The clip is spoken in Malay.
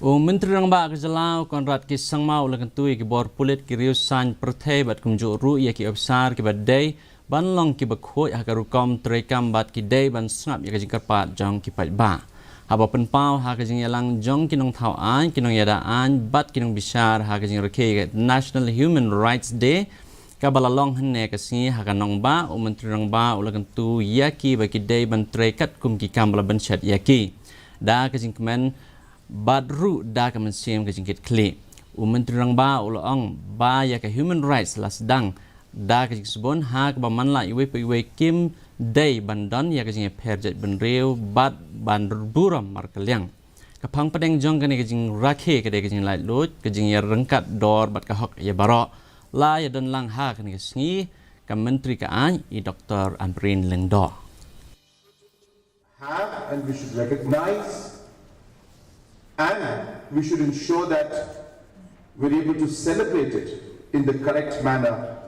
Menteri Rang Ba Kejalau Konrad Kisang Mau lakan tui ki bor pulit ki riusan perthai bat kumju ru ya ki obsar ki badai ban long ki bakhoi hakaru kom trekam bat ki dai ban snap ya ki karpat jong ki pat ba. Haba penpau ha ka jing yalang jong ki nong thau an ki nong yada an bat ki nong bisar ha ka jing rakhe National Human Rights Day ka balalong hne ka si ha ka nong ba Menteri Rang Ba lakan tu ya ki ba ki dai ban trekat kum ki kam bala ban chat ya ki. Da ka jing kemen badru da ka mensim ke jingkit kli Menteri Rang Ba ulong ba ya ka human rights las dang da ka jisbon ha ka man la iwe pe iwe kim day bandon ya ka jing perjet ben reu bad ban buram mar kaliang ka phang padeng jong ka ne ka jing rakhe ka de ka jing lai lut ka jing ya rengkat dor bat ka hok ya baro la ya don lang ha ka ne sngi ka menteri ka an I Dr. Amrin Lengdo have and we should recognize and we should ensure that we're able to celebrate it in the correct manner